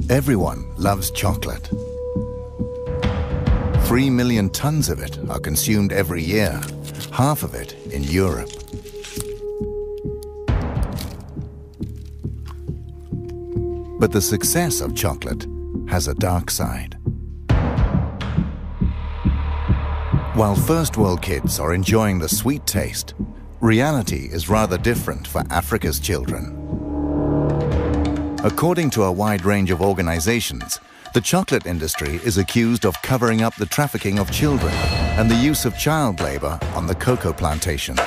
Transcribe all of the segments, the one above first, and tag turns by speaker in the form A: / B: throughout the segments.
A: Everyone loves chocolate. 3 million tons of it are consumed every year, half of it in Europe. But the success of chocolate has a dark side. While first world kids are enjoying the sweet taste, reality is rather different for Africa's children. According to a wide range of organizations, the chocolate industry is accused of covering up the trafficking of children and the use of child labor on the cocoa plantations.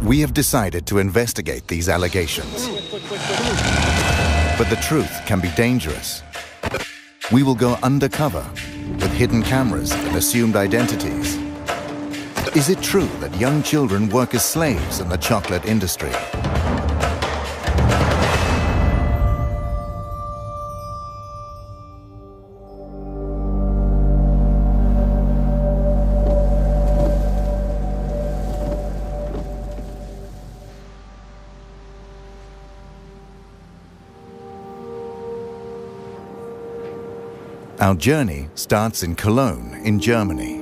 A: We have decided to investigate these allegations. But the truth can be dangerous. We will go undercover with hidden cameras and assumed identities. Is it true that young children work as slaves in the chocolate industry? Our journey starts in Cologne, in Germany.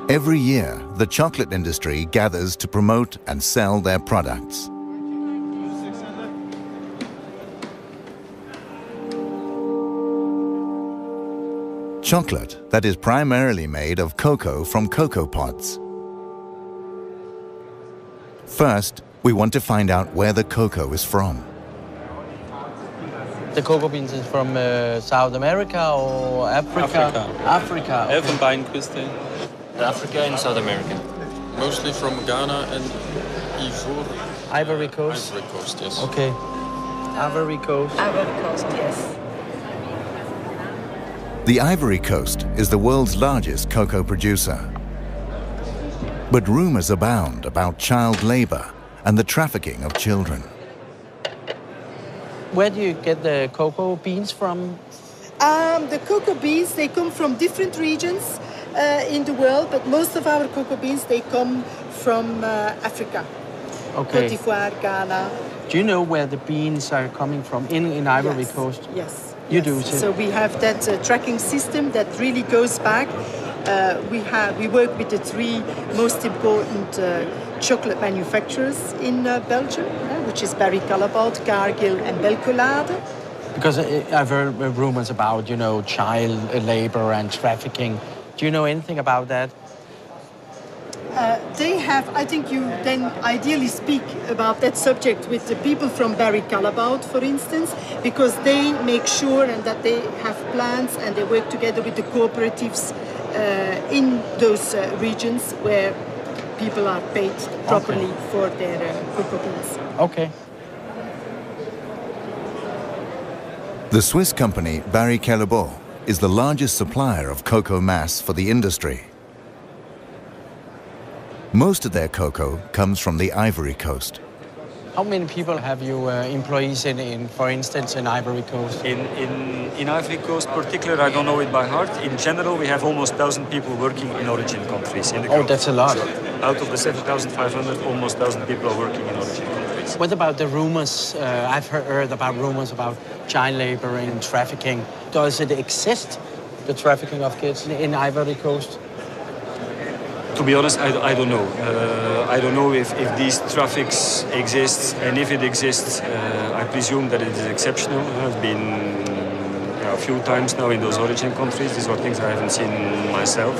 A: Every year, the chocolate industry gathers to promote and sell their products. Chocolate that is primarily made of cocoa from cocoa pods. First, we want to find out where the cocoa is from.
B: The cocoa beans is from South America or Africa? Africa. Okay.
C: Elfenbeinküste.
D: Africa and South America.
C: Mostly from Ghana and
B: Ivory Coast?
C: Ivory Coast, yes.
B: Okay. Ivory Coast.
E: Ivory Coast, yes.
A: The Ivory Coast is the world's largest cocoa producer. But rumors abound about child labor and the trafficking of children.
B: Where do you get the cocoa beans from?
E: The cocoa beans, they come from different regions in the world, but most of our cocoa beans, they come from Africa.
B: Okay.
E: Côte d'Ivoire, Ghana.
B: Do you know where the beans are coming from in Ivory Coast?
E: Yes.
B: You
E: yes.
B: do, too?
E: So we have that tracking system that really goes back. We work with the three most important chocolate manufacturers in Belgium, which is Barry Callebaut, Cargill and Belcolade.
B: Because I've heard rumors about, child labor and trafficking. Do you know anything about that?
E: They have, I think you then ideally speak about that subject with the people from Barry Callebaut, for instance, because they make sure and that they have plans and they work together with the cooperatives in those regions where people are paid properly for their cocoa beans.
B: Okay.
A: The Swiss company Barry Callebaut is the largest supplier of cocoa mass for the industry. Most of their cocoa comes from the Ivory Coast.
B: How many people have you employees in, for instance, in Ivory Coast?
D: In Ivory Coast particular, I don't know it by heart. In general, we have almost 1,000 people working in origin countries.
B: Oh, that's a lot.
D: Out of the 7,500, almost 1,000 people are working in origin countries.
B: What about the rumors? I've heard about rumors about child labor and trafficking. Does it exist, the trafficking of kids in Ivory Coast?
D: To be honest, I don't know. I don't know if these traffics exist, and if it exists, I presume that it is exceptional. I've been a few times now in those origin countries. These are things I haven't seen myself.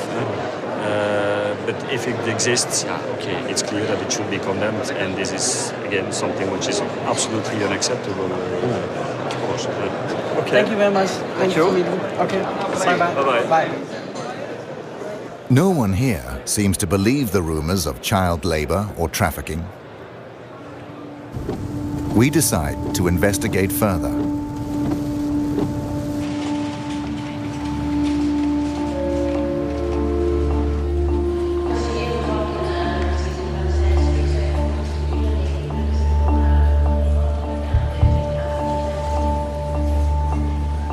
D: But if it exists, okay, it's clear that it should be condemned, and this is, again, something which is absolutely unacceptable, of course. Okay.
B: Thank you very much.
D: Thank you.
B: Okay, bye-bye.
D: Bye-bye.
B: Bye.
A: No one here seems to believe the rumors of child labor or trafficking. We decide to investigate further.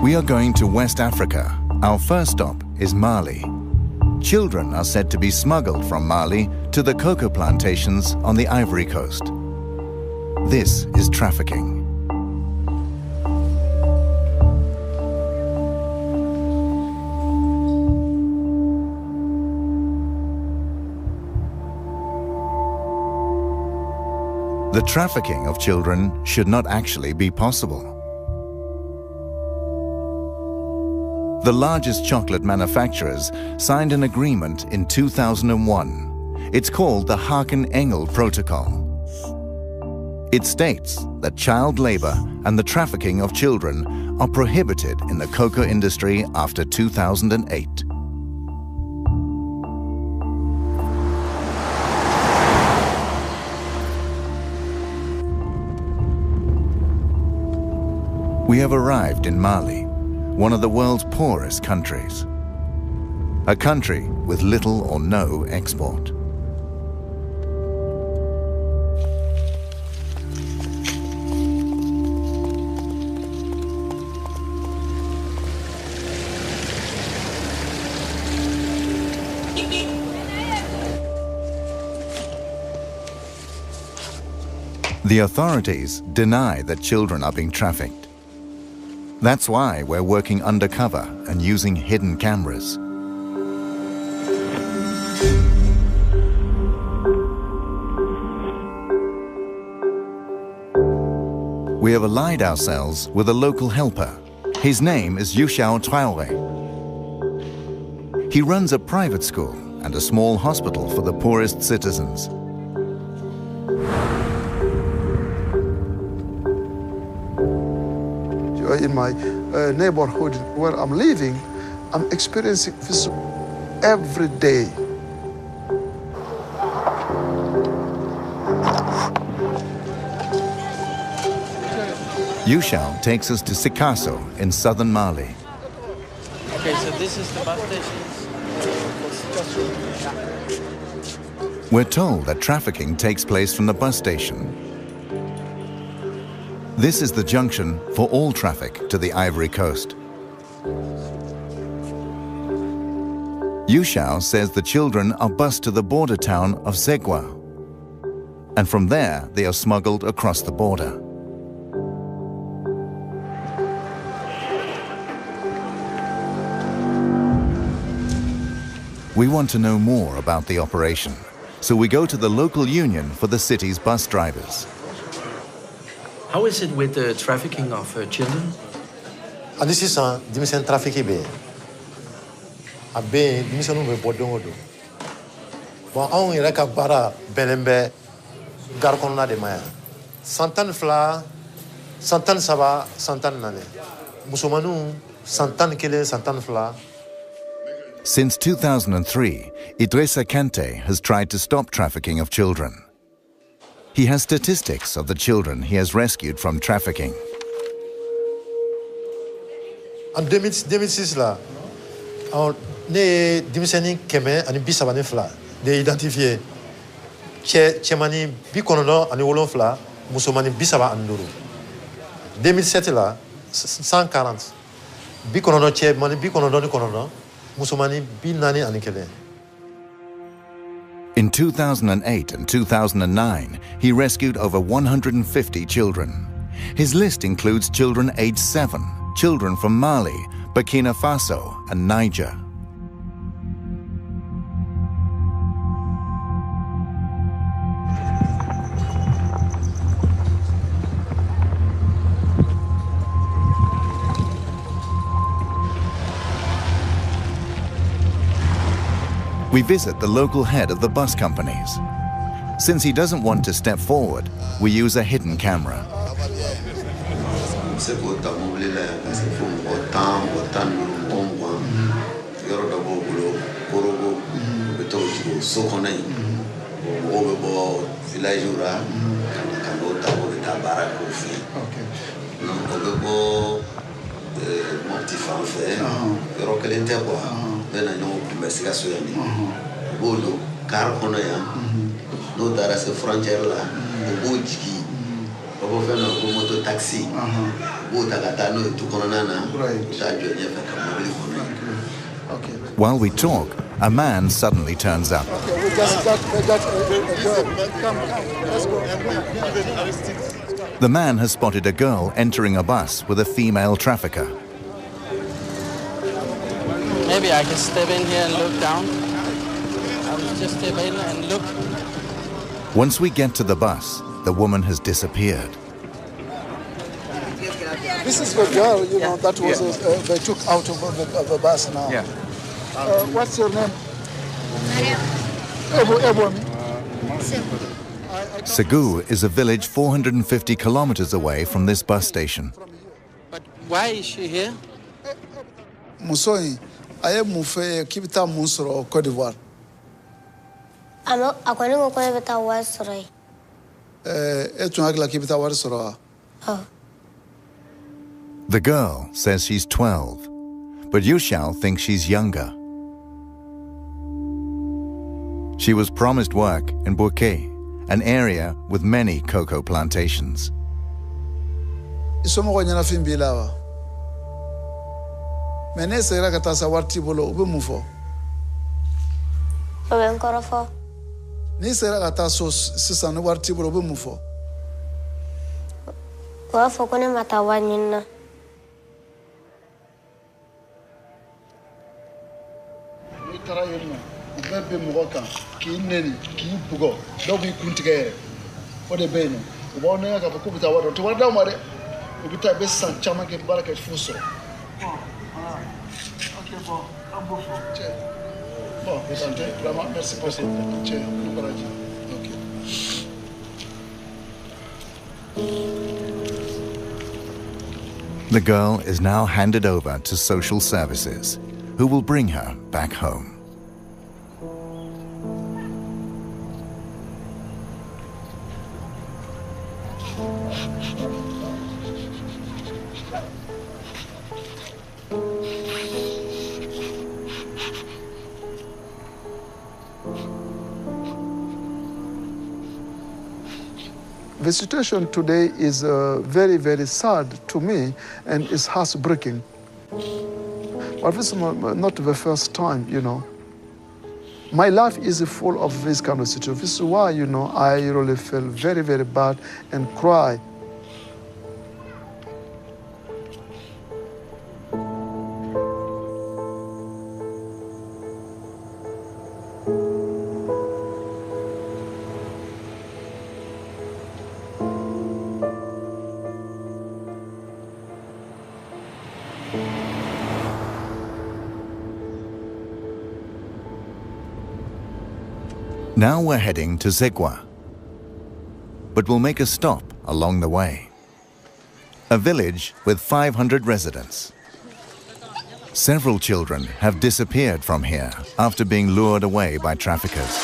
A: We are going to West Africa. Our first stop is Mali. children are said to be smuggled from Mali to the cocoa plantations on the Ivory Coast. This is trafficking. The trafficking of children should not actually be possible. The largest chocolate manufacturers signed an agreement in 2001. It's called the Haken-Engel Protocol. It states that child labor and the trafficking of children are prohibited in the cocoa industry after 2008. We have arrived in Mali, one of the world's poorest countries. A country with little or no export. The authorities deny that children are being trafficked. That's why we're working undercover and using hidden cameras. We have allied ourselves with a local helper. His name is Youshao Traoré. He runs a private school and a small hospital for the poorest citizens.
F: In my neighborhood where I'm living, I'm experiencing this every day.
A: Youshao takes us to Sikasso in southern Mali.
B: Okay, so this is the bus station.
A: We're told that trafficking takes place from the bus station. This is the junction for all traffic to the Ivory Coast. Youshao says the children are bused to the border town of Zegwa, and from there they are smuggled across the border. We want to know more about the operation, so we go to the local union for the city's bus drivers.
B: How is it with the trafficking of children?
G: This is a dimension trafficking. A be dimension of Bodongo. But on Iraka Bara Belembe Garcona de Maya. Santan Fla, Santan Saba, Santan Nane. Musumanu, Santan Kile, Santan Fla.
A: Since 2003, Idrissa Kante has tried to stop trafficking of children. He has statistics of the children he has rescued from trafficking.
G: En 2006 là, ne dimiseni keme ani bisabane fla de identifier chemani bikonono ani wolon fla musomani bisaba anduru. 2007 là 140 bikonono chemani bikonono ni konono musomani binani ani kele.
A: In 2008 and 2009, he rescued over 150 children. His list includes children aged 7, children from Mali, Burkina Faso, and Niger. We visit the local head of the bus companies. Since he doesn't want to step forward, we use a hidden camera.
H: No dara se frontière là o jigi o fe no go moto taxi o tagata no tu kono nana ta jonye fa ka mobile kono.
A: While we talk, a man suddenly turns up.
F: Okay, we just got a girl. Come, let's go.
A: The man has spotted a girl entering a bus with a female trafficker.
B: Maybe I can step in here and look down. I'll just step in and look.
A: Once we get to the bus, the woman has disappeared.
F: This is the girl, you know, that was they took out of the bus now.
I: Yeah.
F: What's your name?
A: Segu is a village 450 kilometers away from this bus station.
B: But why is she here?
F: Musoi, I am Mufe Kibita Musoro, Cote d'Ivoire.
J: I'm going to go with our Westray.
F: Etunagla Kibita Warsoro.
J: Oh.
A: The girl says she's 12, but Yushao thinks she's younger. She was promised work in Bouquet, an area with many cocoa plantations.
F: Isomo nyana fimbilawa. Menese ira katasa warti bolo ube mufo.
J: Oben korofo.
F: Ni sera kataso sisa no warti bolo ube mufo.
J: Wa fo kone matawanyina.
F: Ni tara yelma. Ubebe mugoka ki neni ki bugo. Dobi kuntigere. Ode beno. Ubone ka ko bita wado. To wada mare. Ubita be san chama ke baraka fuso. OK bon. Ambofo. Bon, vraiment merci pour cette petite courage. OK.
A: The girl is now handed over to social services, who will bring her back home.
F: The situation today is very, very sad to me and it's heartbreaking. But this is not the first time, you know. My life is full of this kind of situation. This is why, you know, I really feel very, very bad and cry.
A: Now we're heading to Zegwa, but we'll make a stop along the way. A village with 500 residents. Several children have disappeared from here after being lured away by traffickers.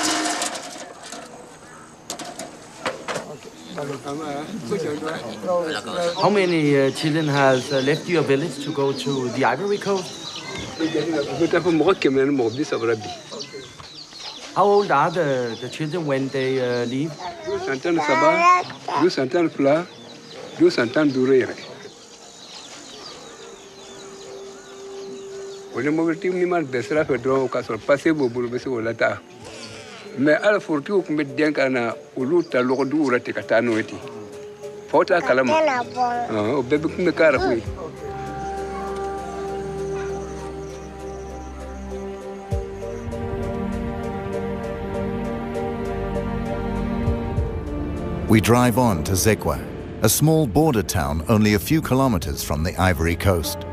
B: How many children has left your village to go to the Ivory Coast? How old are the children when they leave?
A: We drive on to Zegwa, a small border town only a few kilometers from the Ivory Coast.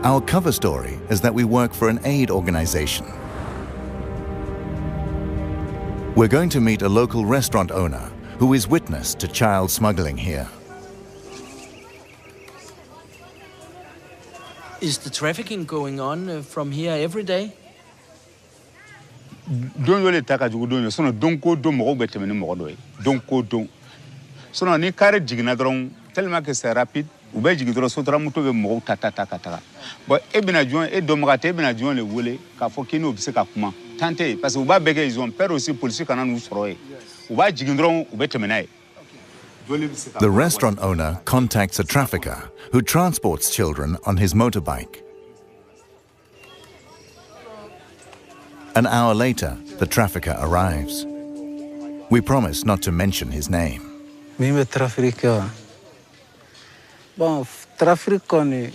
A: Our cover story is that we work for an aid organization. We're going to meet a local restaurant owner who is witness to child smuggling here.
B: Is the trafficking going on from here every day?
I: Don yole taka jugu don sono don ko don mo be temene mo do don ko don sono ni kare jigina dron tellement que c'est rapide ou be jigi dron sotra muto be mo tata bo e bina juin e do magate bina juin le wole ka fo kino bise ka kuma tante parce que ou ba bege ils ont peur aussi police kana nous soroye ou ba jigi dron ou be temene.
A: The restaurant owner contacts a trafficker who transports children on his motorbike. An hour later, the trafficker arrives. We promise not to mention his name.
K: Mimi trafficker. Bon, trafic koni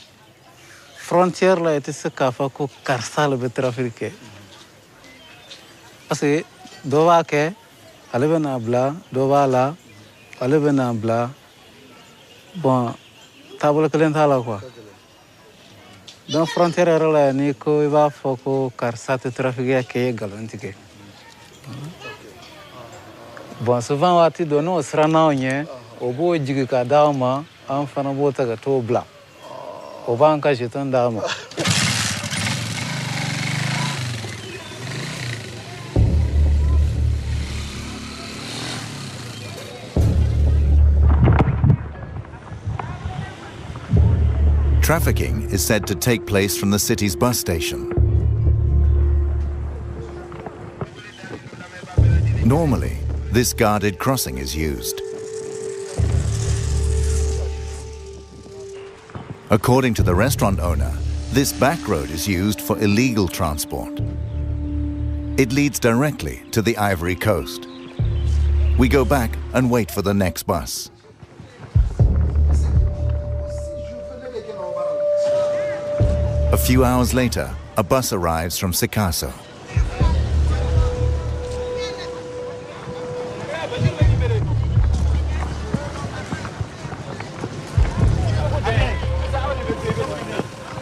K: frontière la ete se kafa ko karsal be trafiquer. Parce que dova ke alebe na bla, dova la alebe na bla. Bon, table kelen thala quoi. Dans frontière la ni ko iba foko karsate trafiquer ke galantike. Bon, souvent wati dono srana onye obo jigi ka dauma am fana bota ga to bla. Oba anka jeton dauma.
A: Trafficking is said to take place from the city's bus station. Normally, this guarded crossing is used. According to the restaurant owner, this back road is used for illegal transport. It leads directly to the Ivory Coast. We go back and wait for the next bus. A few hours later, a bus arrives from Sikasso.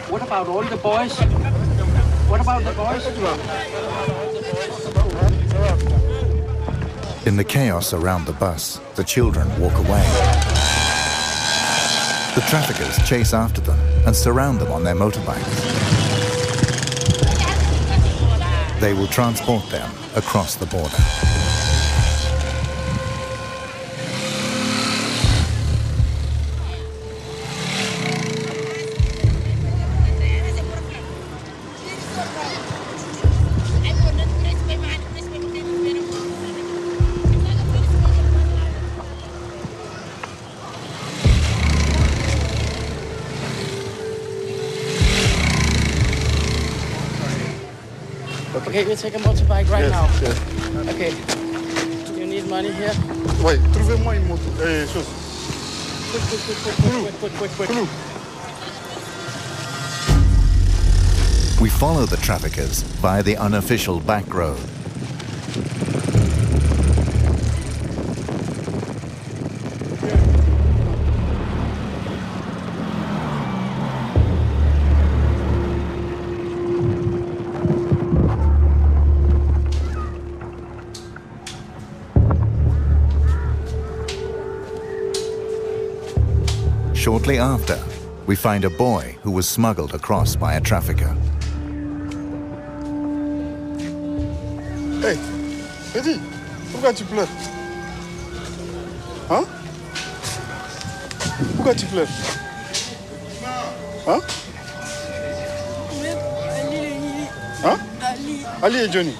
B: What about all the boys? What about the boys?
A: In the chaos around the bus, the children walk away. The traffickers chase after them and surround them on their motorbikes. They will transport them across the border.
B: Okay, we'll take a motorbike right now.
F: Yes.
B: Okay. Do you need money here?
F: Oui, trouvez-moi une moto. Chose.
B: Quick.
A: We follow the traffickers via the unofficial back road. Shortly after, we find a boy who was smuggled across by a trafficker.
F: Hey, Eddie, pourquoi tu pleures? Hein? Pourquoi tu pleures? Hein? Hein? Ali et Johnny.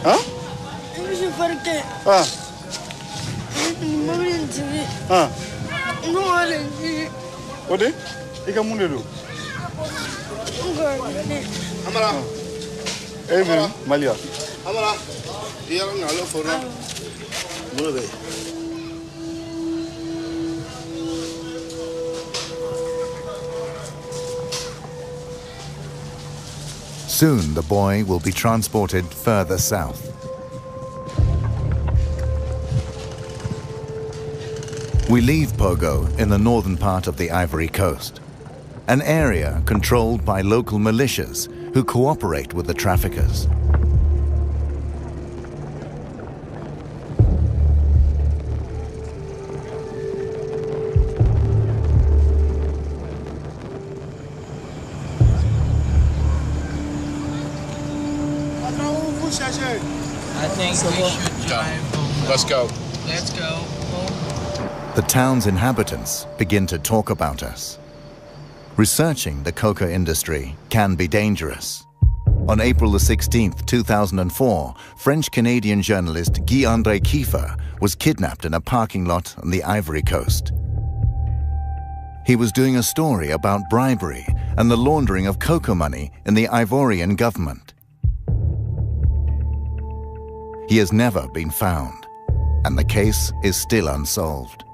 F: Hein? Ah. Ah. Ode? Ika munde do. Amara. Eh, Malia. Amara. Dia ngalo fora. Mulo.
A: Soon the boy will be transported further south. We leave Pogo in the northern part of the Ivory Coast, an area controlled by local militias who cooperate with the traffickers.
B: I think we should drive.
C: Let's go.
B: Let's go.
A: The town's inhabitants begin to talk about us. Researching the coca industry can be dangerous. On April the 16th, 2004, French-Canadian journalist Guy-André Kieffer was kidnapped in a parking lot on the Ivory Coast. He was doing a story about bribery and the laundering of cocoa money in the Ivorian government. He has never been found, and the case is still unsolved.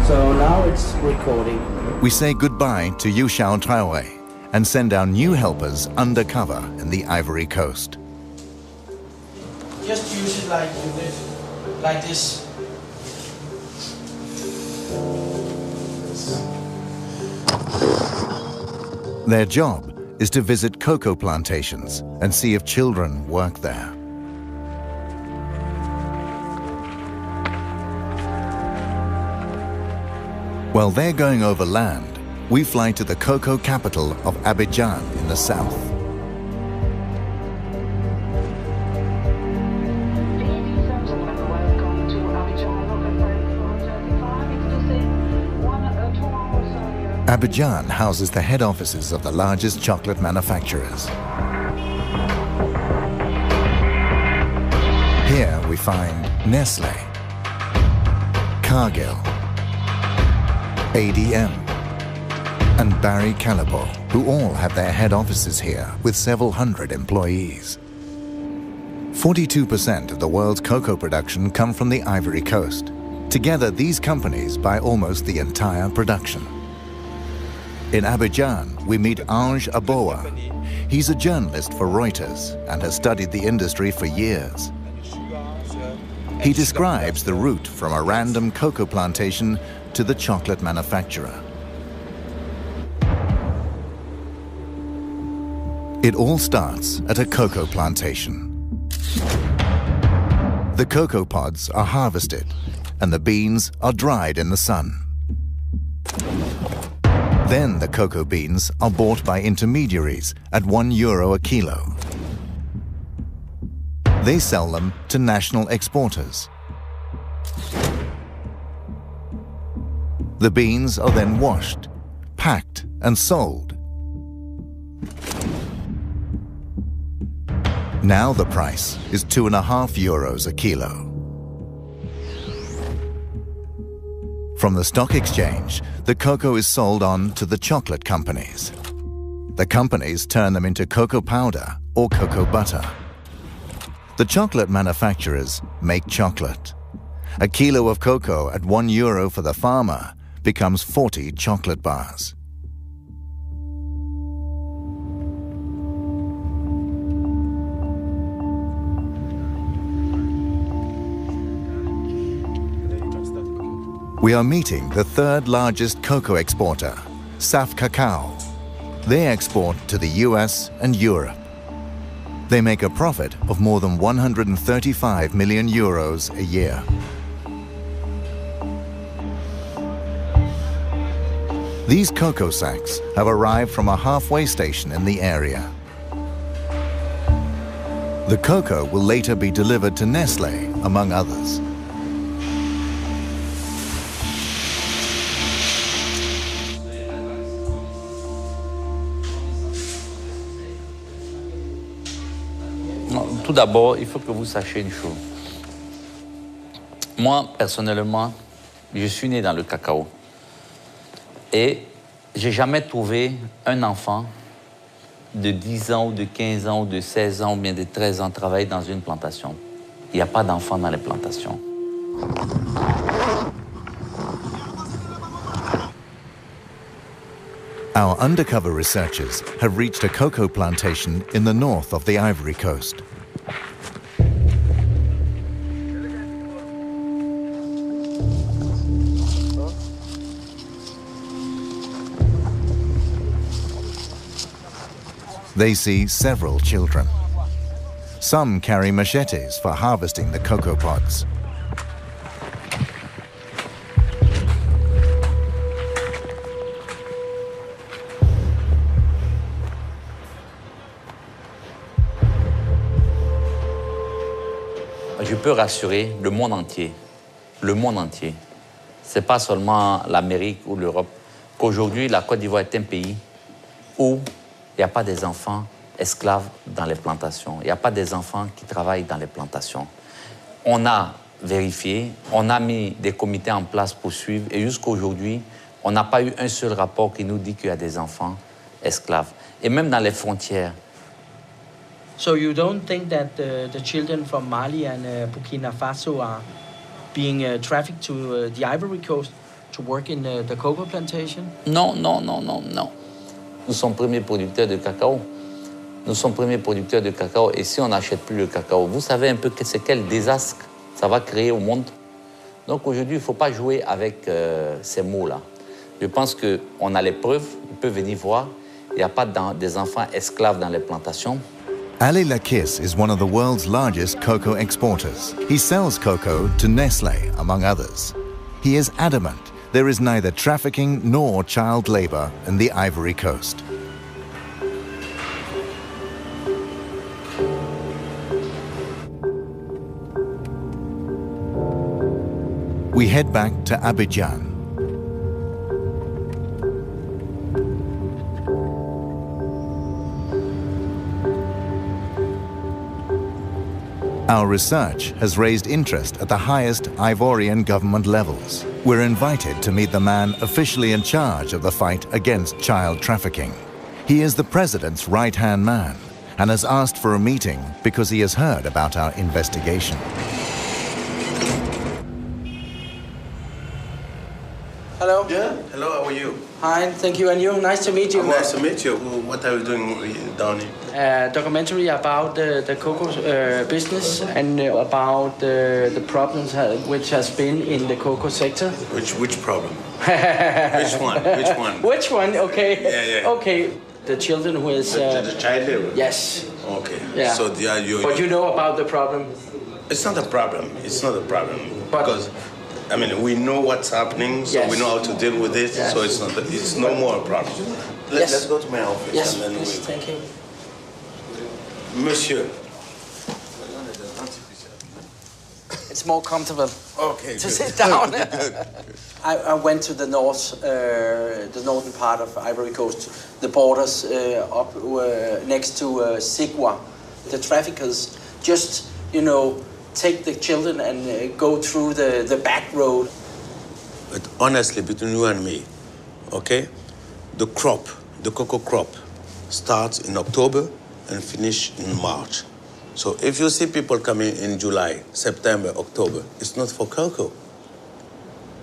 B: So now it's recording.
A: We say goodbye to Yu Xiao Traore and send our new helpers undercover in the Ivory Coast.
B: Just use it like this.
A: Their job is to visit cocoa plantations and see if children work there. While they're going over land, we fly to the cocoa capital of Abidjan in the south. Abidjan houses the head offices of the largest chocolate manufacturers. Here we find Nestlé, Cargill, ADM, and Barry Callebaut, who all have their head offices here with several hundred employees. 42% of the world's cocoa production come from the Ivory Coast. Together, these companies buy almost the entire production. In Abidjan, we meet Ange Aboa. He's a journalist for Reuters and has studied the industry for years. He describes the route from a random cocoa plantation to the chocolate manufacturer. It all starts at a cocoa plantation. The cocoa pods are harvested and the beans are dried in the sun. Then the cocoa beans are bought by intermediaries at €1 a kilo. They sell them to national exporters. The beans are then washed, packed, and sold. Now the price is €2.50 a kilo. From the stock exchange, the cocoa is sold on to the chocolate companies. The companies turn them into cocoa powder or cocoa butter. The chocolate manufacturers make chocolate. A kilo of cocoa at €1 for the farmer becomes 40 chocolate bars. We are meeting the third largest cocoa exporter, SAF Cacao. They export to the US and Europe. They make a profit of more than €135 million a year. These cocoa sacks have arrived from a halfway station in the area. The cocoa will later be delivered to Nestlé, among others.
L: Tout d'abord, il faut que vous sachiez une chose. Moi, personnellement, je suis né dans le cacao. Et j'ai jamais trouvé un enfant de 10 ans ou de 15 ans ou de 16 ans ou bien de 13 ans travailler dans une plantation. Il n'y a pas d'enfants dans les plantations.
A: Our undercover researchers have reached a cocoa plantation in the north of the Ivory Coast. They see several children. Some carry machetes for harvesting the cocoa pods.
L: je peux rassurer le monde entier. Le monde entier. Ce n'est pas seulement l'Amérique ou l'Europe. Qu'aujourd'hui, la Côte d'Ivoire est un pays où il n'y a pas des enfants esclaves dans les plantations. Il n'y a pas des enfants qui travaillent dans les plantations. On a vérifié, on a mis des comités en place pour suivre et jusqu'à aujourd'hui, on n'a pas eu un seul rapport qui nous dit qu'il y a des enfants esclaves. Et même dans les frontières.
B: So you don't think that the children from Mali and Burkina Faso are being trafficked to the Ivory Coast to work in the cocoa plantation?
L: Non, non, non, non, non. Nous sommes premiers producteurs de cacao. Nous sommes premiers producteurs de cacao et si on n'achète plus le cacao, vous savez un peu c'est quel désastre ça va créer au monde. Donc aujourd'hui, il ne faut pas jouer avec ces mots-là. Je pense qu'on a les preuves, ils peuvent venir voir. Il n'y a pas des enfants esclaves dans les plantations.
A: Ali Lakis is one of the world's largest cocoa exporters. He sells cocoa to Nestlé, among others. He is adamant there is neither trafficking nor child labor in the Ivory Coast. We head back to Abidjan. Our research has raised interest at the highest Ivorian government levels. We're invited to meet the man officially in charge of the fight against child trafficking. He is the president's right-hand man and has asked for a meeting because he has heard about our investigation.
B: Hello.
M: Yeah, hello, how are you?
B: Hi, thank you, and you. Nice to meet you.
M: Nice to meet you. What are you doing down here?
B: Documentary about the cocoa business and about the problems which has been in the cocoa sector.
M: Which problem? Which one? Which one?
B: Which one? Okay.
M: Yeah.
B: Okay. The children who is...
M: the child labor?
B: Yes.
M: Okay.
B: Yeah.
M: So
B: but you know about the problem?
M: It's not a problem. It's not a problem. Because, I mean, we know what's happening, so we know how to deal with it, so it's no more a problem. Let's go to my office.
B: Yes,
M: and then
B: thank you.
M: Monsieur.
B: It's more comfortable
M: to
B: sit down. I went to the northern part of Ivory Coast, the borders up next to Sigua. The traffickers just, take the children and go through the back road.
M: But honestly, between you and me, okay, the cocoa crop, starts in October and finish in March. So if you see people coming in July, September, October, it's not for cocoa.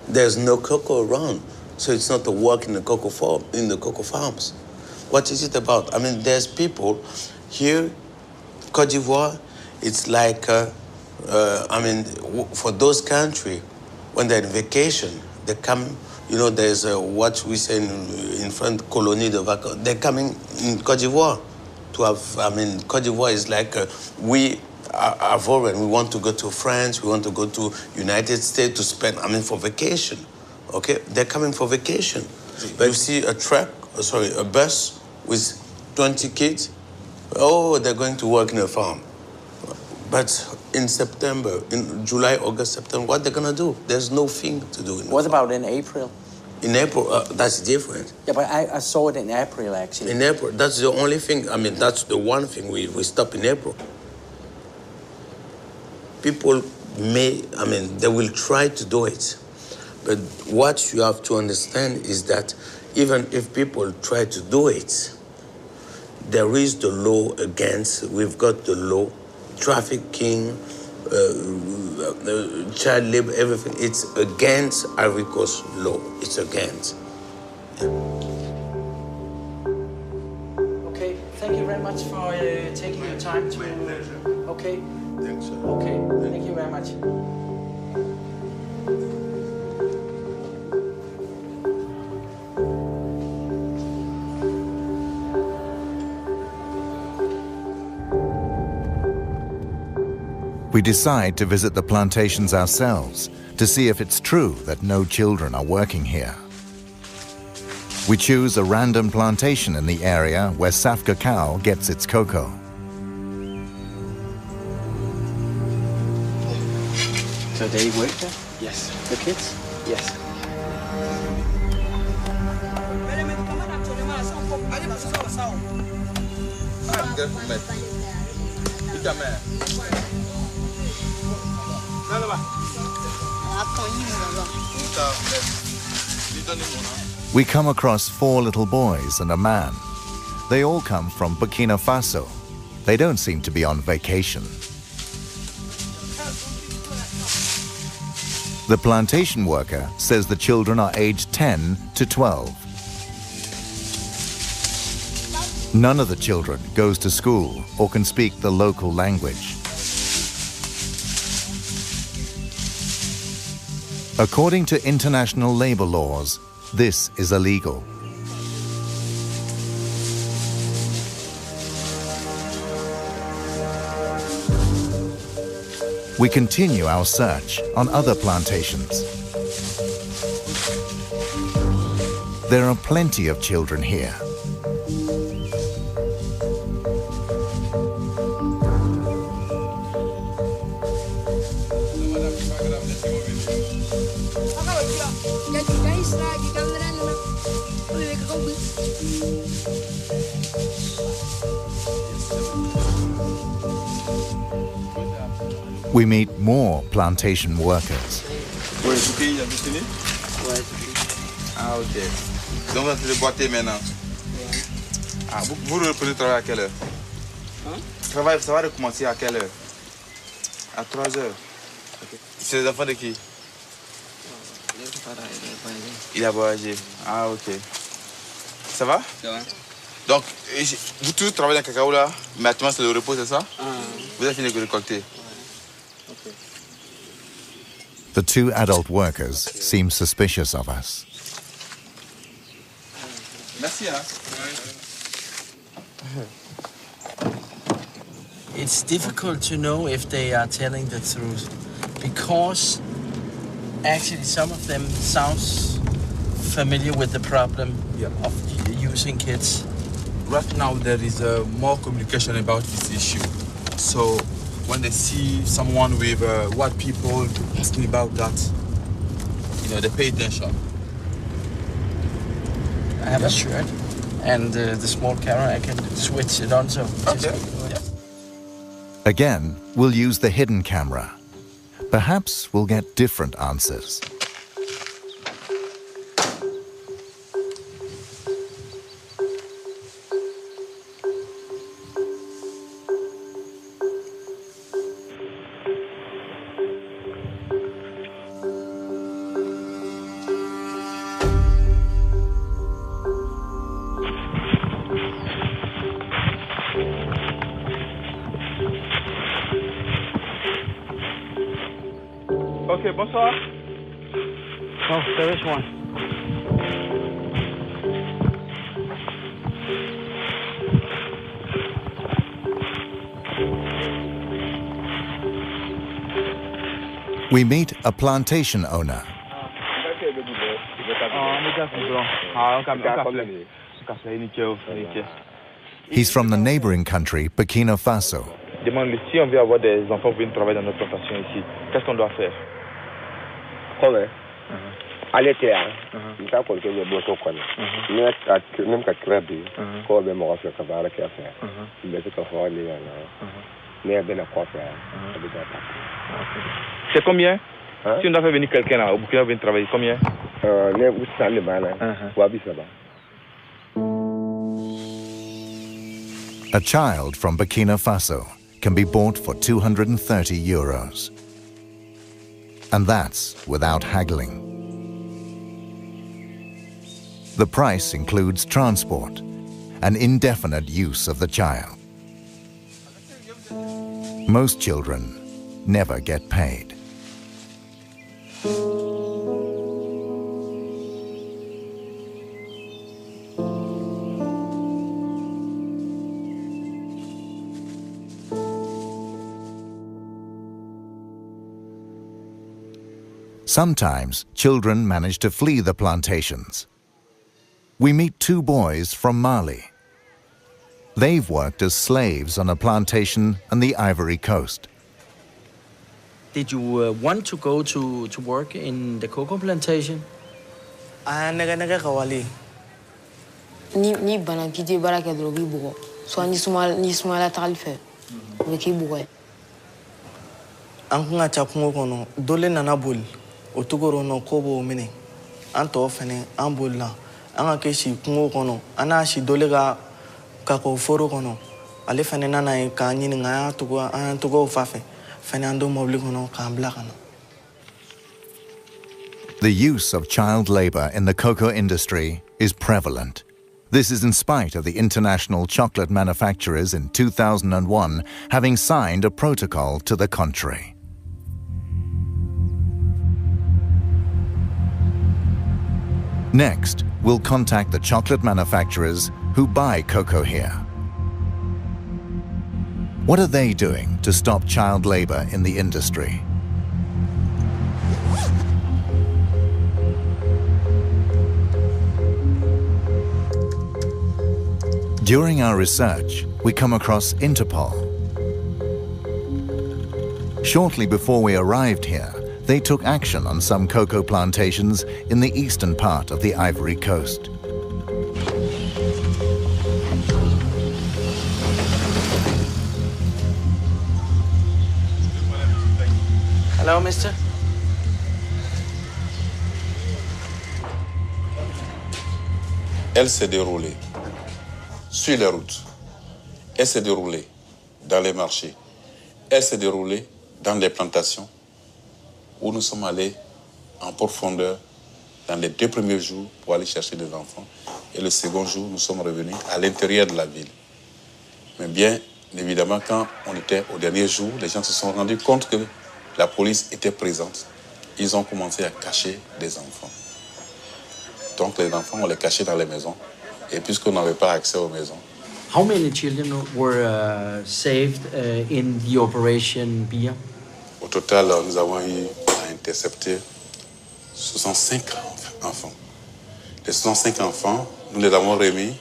M: There's no cocoa around, so it's not a work in the cocoa farms. What is it about? I mean, there's people here, Côte d'Ivoire, it's like, for those countries, when they're on vacation, they come, there's what we say in French, colonie de vacances. They're coming in Côte d'Ivoire to have, Côte d'Ivoire is like, we are foreign. We want to go to France, we want to go to United States to spend, for vacation, okay? They're coming for vacation. But you see a bus with 20 kids, they're going to work in a farm. But in September, in July, August, September, what they're gonna do? There's no thing to do.
B: What about in April?
M: In April, that's different.
B: Yeah, but I saw it in April, actually.
M: In April, that's the only thing, that's the one thing we stop in April. People they will try to do it. But what you have to understand is that even if people try to do it, there is the law against, we've got the law, trafficking, child labor, everything. It's against Ivory Coast law. It's against. Yeah.
B: Okay, thank you very much for taking your time to... My pleasure. Okay.
M: Thanks, sir.
B: Okay, thank you very much.
A: We decide to visit the plantations ourselves to see if it's true that no children are working here. We choose a random plantation in the area where Saf Cacao gets its cocoa.
B: So they work there?
N: Yes.
B: The kids?
N: Yes.
A: We come across 4 little boys and a man. They all come from Burkina Faso. They don't seem to be on vacation. The plantation worker says the children are aged 10 to 12. None of the children goes to school or can speak the local language. According to international labor laws, this is illegal. We continue our search on other plantations. There are plenty of children here. We meet more plantation workers.
O: Oui, vous payez la destinée?
B: Ouais.
O: Ah, ok. Donc, vous allez boiter maintenant? Ah, vous reprenez le travail à quelle heure? Hein? Le travail, ça va recommencer à quelle heure? À 3 heures. Okay. C'est les enfants de qui? Il a voyagé. Ah, ok. Ça va? Ça va. Donc, vous tous travaillez dans le cacao là, mais actuellement c'est le repos, c'est ça? Vous avez fini de récolter?
B: Okay.
A: The 2 adult workers seem suspicious of us.
O: Merci, hein?
B: It's difficult to know if they are telling the truth because actually some of them sounds familiar with the problem of using kids.
O: Right now there is more communication about this issue. So when they see someone with white people asking about that, you know, they pay attention.
B: I have a shirt and the small camera, I can switch it on. So
O: okay.
A: Again, we'll use the hidden camera. Perhaps we'll get different answers.
O: Ok, bonsoir.
K: Oh, there is one.
A: We meet a plantation owner. He's from the neighboring country, Burkina Faso.
O: Demande si on veut avoir des enfants pour venir travailler dans notre plantation ici, qu'est-ce qu'on doit faire?
P: Comment? Allez clair. Il t'a compté le bosso quoi. Même qu'à crêper, quoi ben moi faire cabara qui a fait. Il est tout à fait allé là. Mais ben à quoi faire?
O: C'est combien? Si on doit faire venir quelqu'un là, au Burkina venir travailler, combien?
P: Ne vous savez pas là. Wabi ça va.
A: A child from Burkina Faso can be bought for €230. And that's without haggling. The price includes transport and indefinite use of the child. Most children never get paid. Sometimes children manage to flee the plantations. We meet 2 boys from Mali. They've worked as slaves on a plantation on the Ivory Coast.
B: Did you want to go to work in the cocoa plantation?
N: Nega kawali.
J: Ni bana kiti baraka drogi bugo. So ni smala talfe. Wiki bugo.
N: An kun ka ca kungo kɔnɔ dole nana boli o togoro nɔ ko b'o minɛ an tɔ fɛnɛ an bolila an ka kɛ si kungo kɔnɔ an n'a si dole ka kakɔ foro kɔnɔ ale fɛnɛ nana ye k'an ɲininka an y'an togow fa fɛ fɛnɛ an don mɔbili kɔnɔ k'an bila ka na.
A: The use of child labor in the cocoa industry is prevalent. This is in spite of the international chocolate manufacturers in 2001 having signed a protocol to the contrary. Next, we'll contact the chocolate manufacturers who buy cocoa here. What are they doing to stop child labor in the industry? During our research, we come across Interpol. Shortly before we arrived here, they took action on some cocoa plantations in the eastern part of the Ivory Coast.
B: Hello, mister.
Q: Elle s'est déroulée sur les routes. Elle s'est déroulée dans les marchés. Elle s'est déroulée dans les plantations où nous sommes allés en profondeur dans les 2 premiers jours pour aller chercher des enfants. Et le second jour, nous sommes revenus à l'intérieur de la ville. Mais bien évidemment, quand on était au dernier jour, les gens se sont rendus compte que la police était présente. Ils ont commencé à cacher des enfants. Donc les enfants, on les cachait dans les maisons. Et puisqu'on n'avait pas accès aux maisons.
B: How many children were saved in the operation Bia?
Q: Au total, nous avons eu à intercepter 65 enfants. Les 65 enfants, nous les avons remis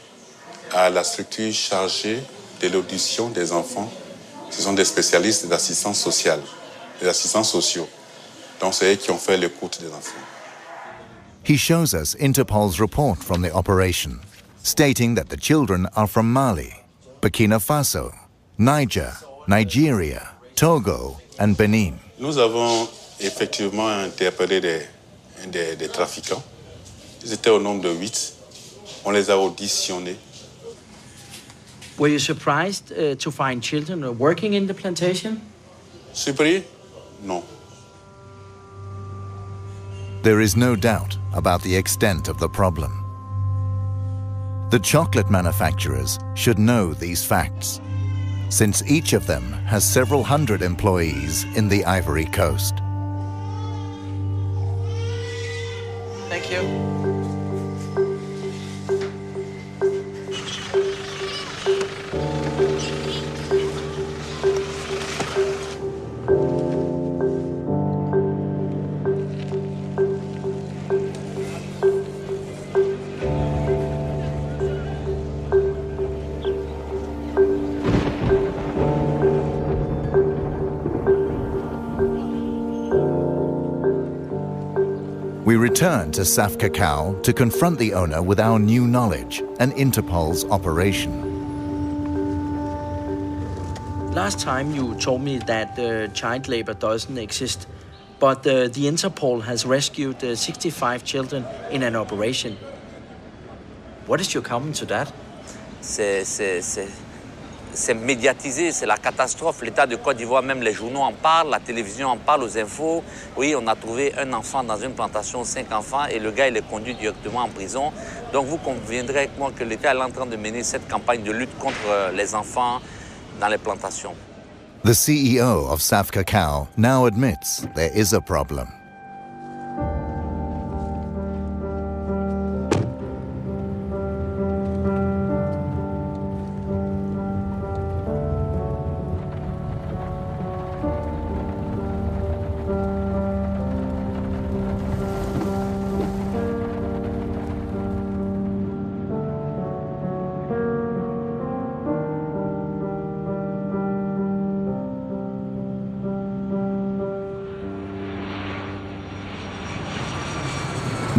Q: à la structure chargée de l'audition des enfants. Ce sont des spécialistes d'assistance sociale, des assistants sociaux. Donc c'est eux qui ont fait l'écoute des enfants.
A: He shows us Interpol's report from the operation, stating that the children are from Mali, Burkina Faso, Niger, Nigeria, Togo, and Benin.
Q: Nous avons effectivement interpellé des trafiquants. Ils étaient au nombre de 8. On les a auditionnés.
B: Were you surprised to find children working in the plantation?
Q: Surpris? Non.
A: There is no doubt about the extent of the problem. The chocolate manufacturers should know these facts, since each of them has several hundred employees in the Ivory Coast.
B: Thank you.
A: We return to SAF Cacao to confront the owner with our new knowledge and Interpol's operation.
B: Last time you told me that child labor doesn't exist, but the Interpol has rescued 65 children in an operation. What is your comment to that?
L: C'est médiatisé, c'est la catastrophe. L'État de Côte d'Ivoire, même les journaux en parlent, la télévision en parle, aux infos. Oui, on a trouvé un enfant dans une plantation, 5 enfants, et le gars, il est conduit directement en prison. Donc vous conviendrez avec moi que l'État est en train de mener cette campagne de lutte contre les enfants dans les plantations.
A: The CEO of SAF Cacao now admits there is a problem.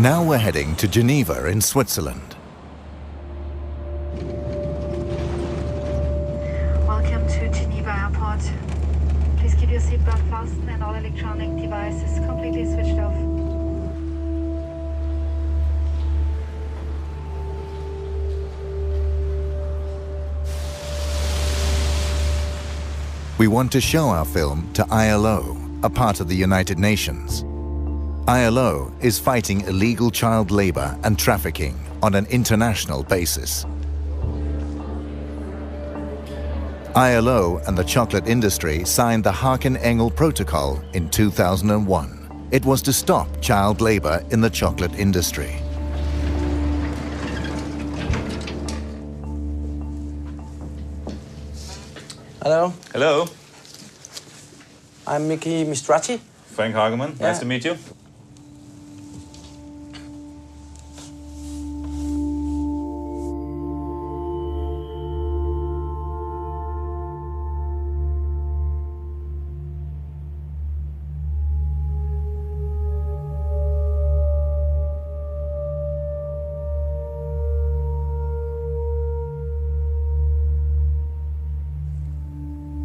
A: Now we're heading to Geneva in Switzerland.
R: Welcome to Geneva Airport. Please keep your seatbelt fastened and all electronic devices completely switched off.
A: We want to show our film to ILO, a part of the United Nations. ILO is fighting illegal child labor and trafficking on an international basis. ILO and the chocolate industry signed the Haken-Engel Protocol in 2001. It was to stop child labor in the chocolate industry.
N: Hello.
S: Hello.
N: I'm Mickey Mistracci.
S: Frank Hageman.
N: Yeah.
S: Nice to meet you.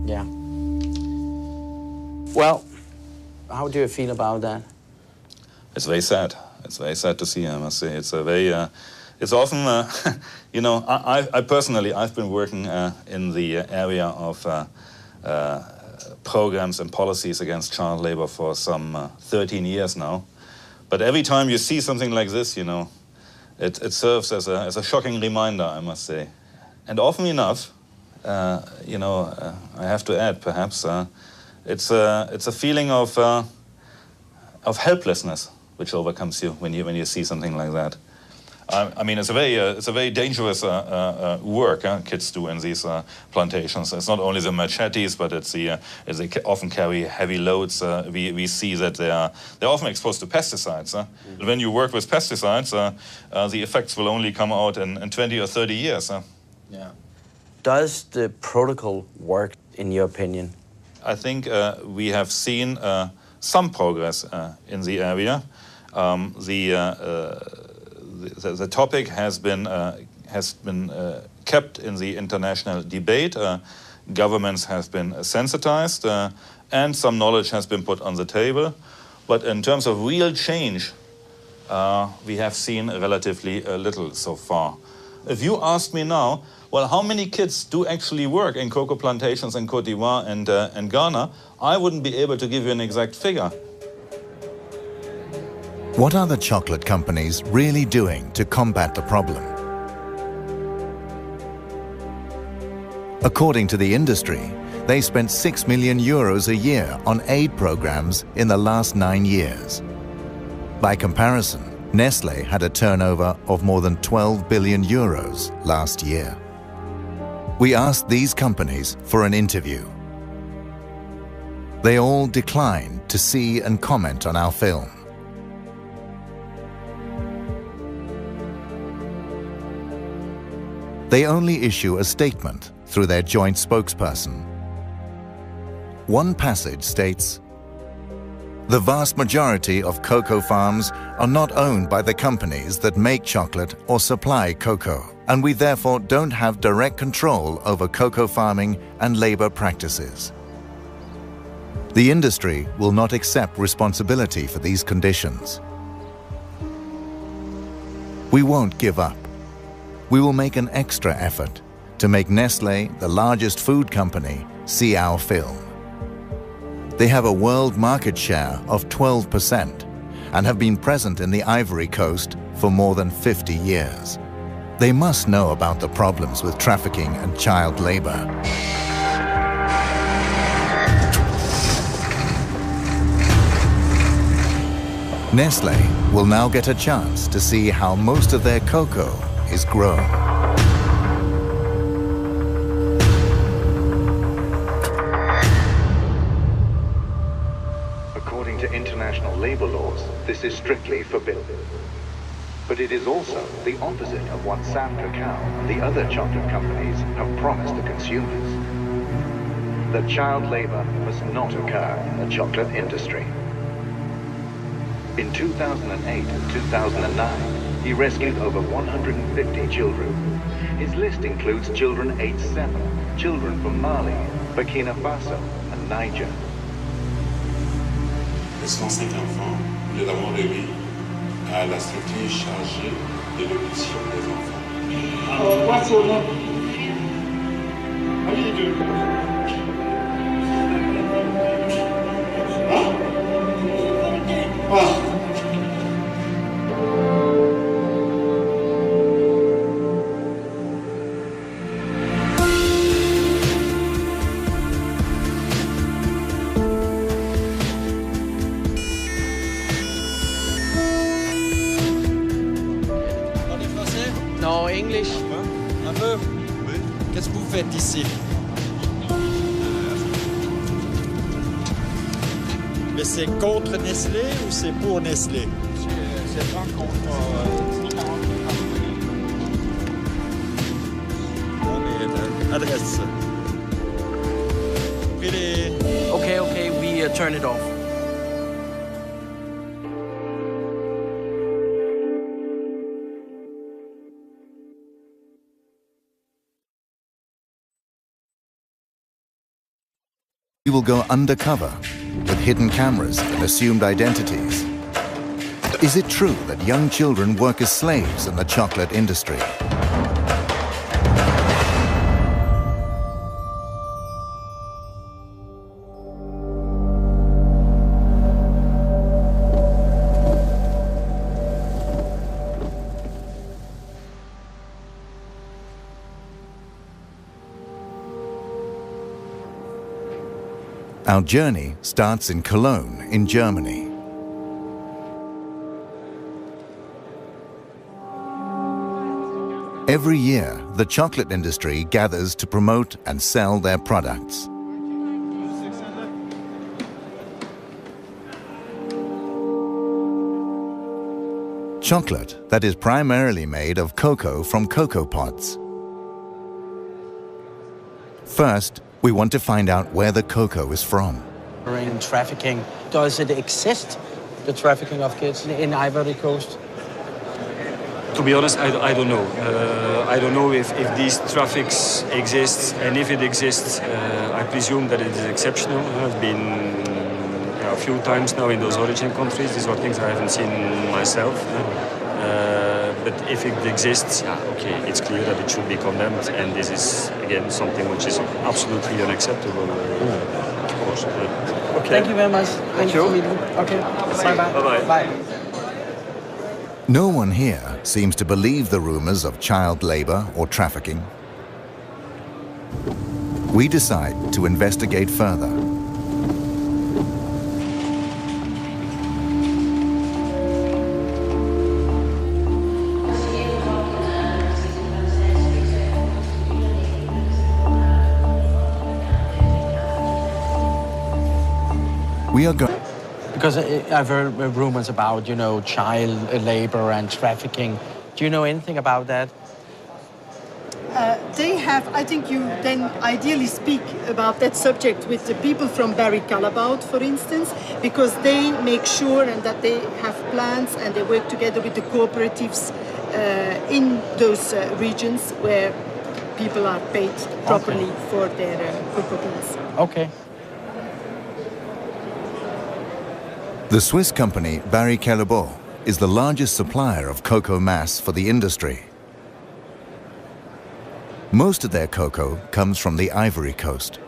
N: Yeah. Well, how do you feel about that?
S: It's very sad. It's very sad to see, I must say. It's a very, it's often, you know, I personally, I've been working in the area of programs and policies against child labor for some 13 years now. But every time you see something like this, you know, it serves as a shocking reminder, I must say. And often enough, you know, I have to add, perhaps, it's a feeling of helplessness which overcomes you when you see something like that. I mean, it's a very dangerous work kids do in these plantations. It's not only the machetes, but it's they often carry heavy loads. We see that they're often exposed to pesticides. When you work with pesticides, the effects will only come out in 20 or 30 years.
N: Yeah. Does the protocol work, in your opinion?
S: I think we have seen some progress in the area. The topic has been kept in the international debate. Governments have been sensitized, and some knowledge has been put on the table. But in terms of real change, we have seen relatively little so far. If you ask me now, well, how many kids do actually work in cocoa plantations in Côte d'Ivoire and Ghana, I wouldn't be able to give you an exact figure.
A: What are the chocolate companies really doing to combat the problem? According to the industry, they spent €6 million a year on aid programs in the last 9 years. By comparison, Nestlé had a turnover of more than €12 billion last year. We asked these companies for an interview. They all declined to see and comment on our film. They only issue a statement through their joint spokesperson. One passage states, "The vast majority of cocoa farms are not owned by the companies that make chocolate or supply cocoa, and we therefore don't have direct control over cocoa farming and labor practices. The industry will not accept responsibility for these conditions. We won't give up. We will make an extra effort to make Nestlé, the largest food company, see our film. They have a world market share of 12% and have been present in the Ivory Coast for more than 50 years. They must know about the problems with trafficking and child labor." Nestlé will now get a chance to see how most of their cocoa is grown.
T: According to international labor laws, this is strictly forbidden. But it is also the opposite of what Sam Cacao and the other chocolate companies have promised the consumers. That child labor must not occur in the chocolate industry. In 2008 and 2009, he rescued over 150 children. His list includes children aged 7, children from Mali, Burkina Faso, and Niger.
Q: Les 105 enfants, nous les avons remis à la structure chargée de l'adoption des enfants. Alors, quoi son nom?
U: Non, English. Un peu. Oui. Qu'est-ce que vous faites ici? Mais c'est contre Nestlé ou c'est pour Nestlé? C'est pas contre. Non, mais l'adresse.
N: Okay, we turn it off.
A: We will go undercover with hidden cameras and assumed identities. Is it true that young children work as slaves in the chocolate industry? Our journey starts in Cologne, in Germany. Every year, the chocolate industry gathers to promote and sell their products. Chocolate that is primarily made of cocoa from cocoa pods. First, we want to find out where the cocoa is from.
N: In trafficking, does it exist, the trafficking of kids in Ivory Coast?
D: To be honest, I don't know. I don't know if these traffics exist, and if it exists, I presume that it is exceptional. I've been a few times now in those origin countries. These are things I haven't seen myself. But if it exists, yeah, okay, it's clear that it should be condemned, and this is, again, something which is absolutely unacceptable, of course.
N: Okay. Thank you very much. Thank you. Okay, bye-bye.
D: Bye-bye.
N: Bye.
A: No one here seems to believe the rumors of child labor or trafficking. We decide to investigate further. We are going.
N: Because I've heard rumors about, you know, child labor and trafficking. Do you know anything about that?
E: They have, I think you then ideally speak about that subject with the people from Barry Callebaut, for instance, because they make sure and that they have plans and they work together with the cooperatives in those regions where people are paid properly for their cocoa beans.
N: Okay.
A: The Swiss company Barry Callebaut is the largest supplier of cocoa mass for the industry. Most of their cocoa comes from the Ivory Coast.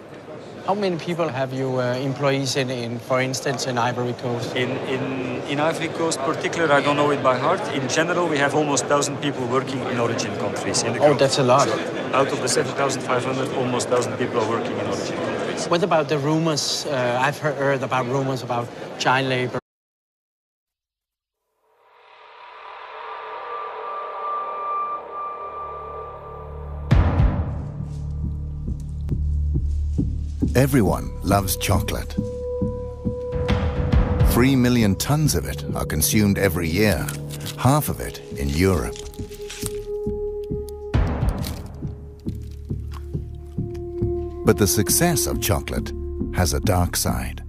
N: How many people have you employees in, for instance, in Ivory Coast?
D: In Ivory Coast particular, I don't know it by heart. In general, we have almost 1,000 people working in origin countries.
N: That's a lot.
D: Out of the 7,500, almost 1,000 people are working in origin countries.
N: What about the rumors? I've heard about rumors about child labor.
A: Everyone loves chocolate. 3 million tons of it are consumed every year, half of it in Europe. But the success of chocolate has a dark side.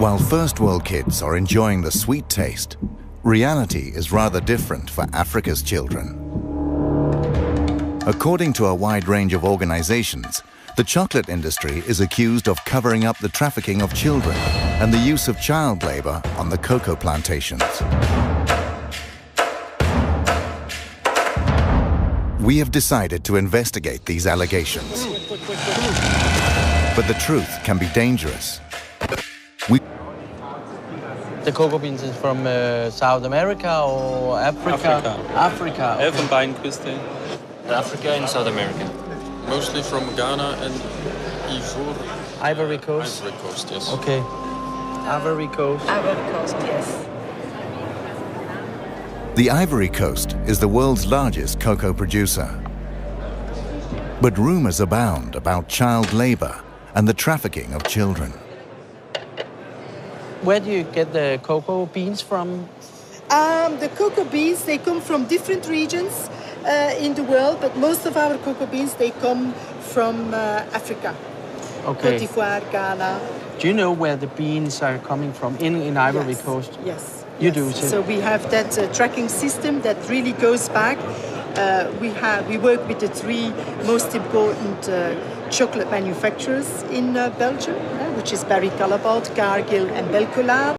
A: While first world kids are enjoying the sweet taste, reality is rather different for Africa's children. According to a wide range of organizations, the chocolate industry is accused of covering up the trafficking of children and the use of child labor on the cocoa plantations. We have decided to investigate these allegations. But the truth can be dangerous.
N: The cocoa beans is from South America or Africa? Africa.
C: Elfenbeinküste.
D: Africa and South America.
C: Mostly from Ghana and
N: Ivory Coast?
C: Ivory Coast, yes.
N: Okay. Ivory Coast.
E: Ivory Coast, yes.
A: The Ivory Coast is the world's largest cocoa producer. But rumors abound about child labor and the trafficking of children.
N: Where do you get the cocoa beans from?
E: The cocoa beans, they come from different regions in the world, but most of our cocoa beans, they come from Africa.
N: Okay.
E: Côte d'Ivoire, Ghana.
N: Do you know where the beans are coming from in Ivory Coast?
E: Yes.
N: You do,
E: So we have that tracking system that really goes back. We work with the three most important chocolate manufacturers in Belgium, which is Barry Callebaut, Cargill and Belcolar.